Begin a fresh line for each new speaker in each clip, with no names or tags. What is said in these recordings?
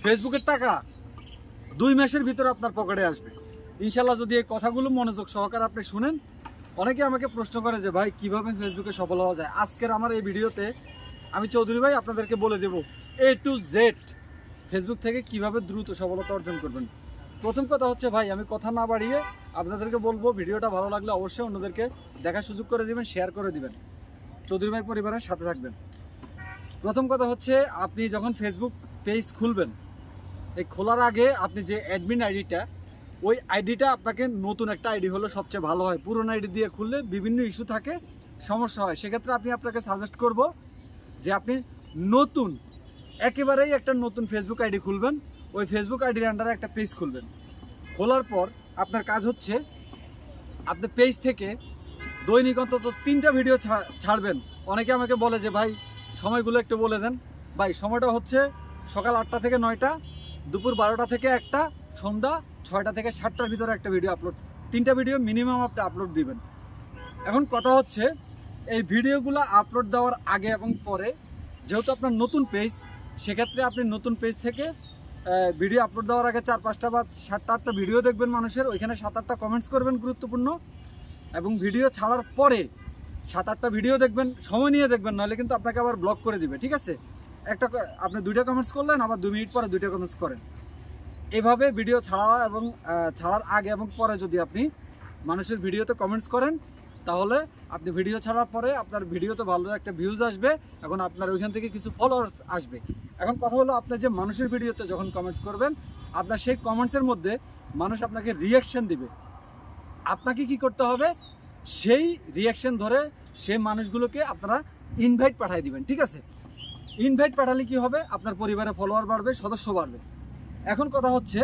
ফেসবুকের টাকা 2 মাসের ভিতরে আপনার পকেটে আসবে ইনশাল্লাহ। যদি এই কথাগুলো মনোযোগ সহকারে আপনি শুনেন। অনেকে আমাকে প্রশ্ন করে যে ভাই কিভাবে ফেসবুকে সফল হওয়া যায়। আজকের আমার এই ভিডিওতে আমি চৌধুরী ভাই আপনাদেরকে বলে দেব A to Z ফেসবুক থেকে কিভাবে দ্রুত সফলতা অর্জন করবেন। প্রথম কথা হচ্ছে ভাই, আমি কথা না বাড়িয়ে আপনাদেরকে বলবো, ভিডিওটা ভালো লাগলে অবশ্যই অন্যদেরকে দেখার সুযোগ করে দিবেন, শেয়ার করে দিবেন, চৌধুরী ভাই পরিবারের সাথে থাকবেন। প্রথম কথা হচ্ছে, আপনি যখন ফেসবুক পেজ খুলবেন, এই খোলার আগে আপনি যে অ্যাডমিন আইডিটা, ওই আইডিটা আপনাকে নতুন একটা আইডি হলে সবচেয়ে ভালো হয়। পুরনো আইডি দিয়ে খুললে বিভিন্ন ইস্যু থাকে, সমস্যা হয়। সেক্ষেত্রে আপনাকে সাজেস্ট করব যে আপনি নতুন একেবারেই একটা নতুন ফেসবুক আইডি খুলবেন। ওই ফেসবুক আইডির আন্ডারে একটা পেজ খুলবেন। খোলার পর আপনার কাজ হচ্ছে, আপনি পেজ থেকে দৈনিক অন্তত 3টা ভিডিও ছাড়বেন। অনেকে আমাকে বলে যে ভাই সময়গুলো একটু বলে দেন। ভাই সময়টা হচ্ছে সকাল 8টা থেকে 9টা, দুপুর 12টা থেকে 1টা, সন্ধ্যা 6টা থেকে 7টার ভিতরে একটা ভিডিও আপলোড। 3টা ভিডিও মিনিমাম আপনি আপলোড দিবেন। এখন কথা হচ্ছে, এই ভিডিওগুলো আপলোড দেওয়ার আগে এবং পরে, যেহেতু আপনার নতুন পেজ, সেক্ষেত্রে আপনি নতুন পেজ থেকে ভিডিও আপলোড দেওয়ার আগে 4-5টা বা 7-8টা ভিডিও দেখবেন মানুষের, ওইখানে 7-8টা কমেন্টস করবেন গুরুত্বপূর্ণ। এবং ভিডিও ছাড়ার পরে 7-8টা ভিডিও দেখবেন, সময় নিয়ে দেখবেন, নাহলে কিন্তু আপনাকে আবার ব্লক করে দিবে। ঠিক আছে, আপনি 2টা কমেন্টস করলেন, আবার 2 মিনিট পরে 2টা কমেন্টস করেন। এভাবে ভিডিও ছাড়ার আগে এবং পরে যদি আপনি মানুষের ভিডিওতে কমেন্টস করেন, তাহলে আপনি ভিডিও ছাড়ার পরে আপনার ভিডিওতে ভালো একটা ভিউজ আসবে, এখন আপনার ওইখান থেকে কিছু ফলোয়ার্স আসবে। এখন কথা হলো, আপনার যে মানুষের ভিডিওতে যখন কমেন্টস করবেন, আপনার সেই কমেন্টসের মধ্যে মানুষ আপনাকে রিয়াকশন দিবে। আপনাকে কি করতে হবে, সেই রিয়াকশন ধরে সেই মানুষগুলোকে আপনারা ইনভাইট পাঠিয়ে দিবেন। ঠিক আছে, ইনভাইট পাঠালে কি হবে, আপনার পরিবারে ফলোয়ার বাড়বে, সদস্য বাড়বে। এখন কথা হচ্ছে,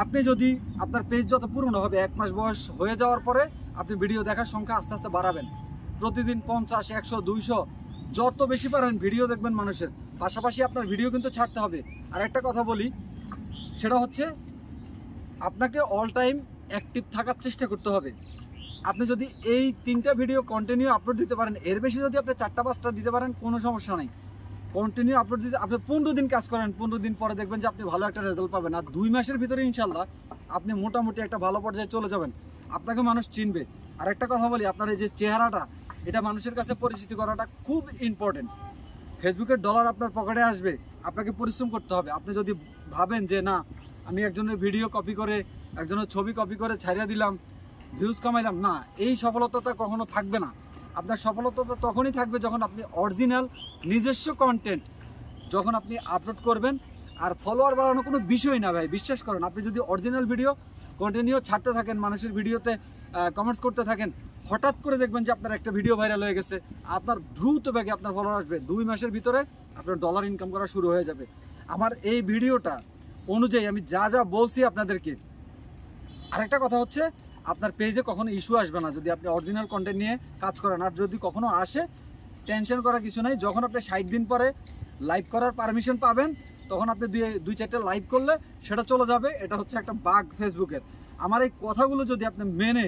আপনি যদি আপনার পেজ যত পুরনো হবে, 1 মাস বয়স হয়ে যাওয়ার পরে আপনি ভিডিও দেখার সংখ্যা আস্তে আস্তে বাড়াবেন। প্রতিদিন 50, 100, 200 যত বেশি পারেন ভিডিও দেখবেন মানুষের। পাশাপাশি আপনার ভিডিও কিন্তু ছাড়তে হবে। আর একটা কথা বলি, সেটা হচ্ছে আপনাকে অল টাইম অ্যাক্টিভ থাকার চেষ্টা করতে হবে। আপনি যদি এই 3টা ভিডিও কন্টিনিউ আপলোড দিতে পারেন, এর বেশি যদি আপনি 4টা-5টা দিতে পারেন, কোনো সমস্যা নাই। কন্টিনিউ আপলোড দিতে আপনি 15 দিন কাজ করেন, 15 দিন পরে দেখবেন যে আপনি ভালো একটা রেজাল্ট পাবেন। আর 2 মাসের ভিতরে ইনশাল্লাহ আপনি মোটামুটি একটা ভালো পর্যায়ে চলে যাবেন, আপনাকে মানুষ চিনবে। আর একটা কথা বলি, আপনার এই যে চেহারাটা, এটা মানুষের কাছে পরিচিতি করাটা খুব ইম্পর্টেন্ট। ফেসবুকের ডলার আপনার পকেটে আসবে, আপনাকে পরিশ্রম করতে হবে। আপনি যদি ভাবেন যে না, আমি একজনের ভিডিও কপি করে, একজনের ছবি কপি করে ছাড়িয়ে দিলাম, ভিউজ কামাইলাম, না, এই সফলতা কখনো থাকবে না। আপনার সফলতা তখনই থাকবে যখন আপনি অরিজিনাল নিজস্ব কন্টেন্ট যখন আপনি আপলোড করবেন। আর ফলোয়ার বাড়ানো কোনো বিষয় না ভাই, বিশ্বাস করেন। আপনি যদি অরিজিনাল ভিডিও কন্টিনিউ ছাড়তে থাকেন, মানুষের ভিডিওতে কমেন্টস করতে থাকেন, হঠাৎ করে দেখবেন যে আপনার একটা ভিডিও ভাইরাল হয়ে গেছে, আপনার দ্রুত বেগে আপনার ফলোয়ার আসবে। 2 মাসের ভিতরে আপনার ডলার ইনকাম করা শুরু হয়ে যাবে। আমার এই ভিডিওটা অনুযায়ী আমি যা যা বলছি আপনাদেরকে। আরেকটা কথা হচ্ছে, আপনার পেজে কখনো ইস্যু আসবে না যদি আপনি অরিজিনাল কন্টেন্ট নিয়ে কাজ করেন। আর যদি কখনো আসে, টেনশন করার কিছু নাই। যখন আপনি 60 দিন পরে লাইভ করার পারমিশন পাবেন, তখন আপনি 2-4টা লাইভ করলে সেটা চলে যাবে। এটা হচ্ছে একটা বাগ ফেসবুকের। আমার এই কথাগুলো যদি আপনি মেনে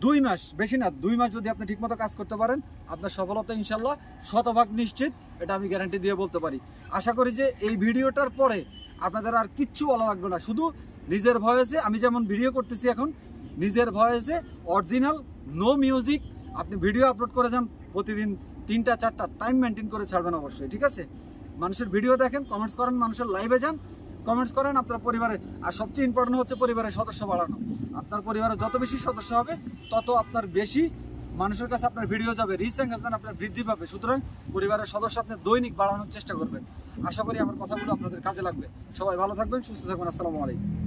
2 মাস, বেশি না, 2 মাস যদি আপনি ঠিকমতো কাজ করতে পারেন, আপনার সফলতা ইনশাল্লাহ 100% নিশ্চিত। এটা আমি গ্যারান্টি দিয়ে বলতে পারি। আশা করি যে এই ভিডিওটার পরে আপনাদের আর কিচ্ছু বলা লাগবে না। শুধু নিজের ভয়েসে, আমি যেমন ভিডিও করতেছি এখন, নিজের ভয়েসে অরিজিনাল, নো মিউজিক আপনি ভিডিও আপলোড করে যান। প্রতিদিন 3টা-4টা টাইম মেনটেন করে ছাড়বেন অবশ্যই। ঠিক আছে, মানুষের ভিডিও দেখেন, কমেন্টস করেন, মানুষের লাইভে যান, কমেন্টস করেন আপনার পরিবারে। আর সবচেয়ে ইম্পর্টেন্ট হচ্ছে পরিবারের সদস্য বাড়ানো। আপনার পরিবারে যত বেশি সদস্য হবে, তত আপনার বেশি মানুষের কাছে আপনার ভিডিও যাবে, রিচ এঙ্গেজমেন্ট আপনার বৃদ্ধি পাবে। সুতরাং পরিবারের সদস্য আপনি দৈনিক বাড়ানোর চেষ্টা করবেন। আশা করি আমার কথাগুলো আপনাদের কাজে লাগবে। সবাই ভালো থাকবেন, সুস্থ থাকবেন। আসসালামু আলাইকুম।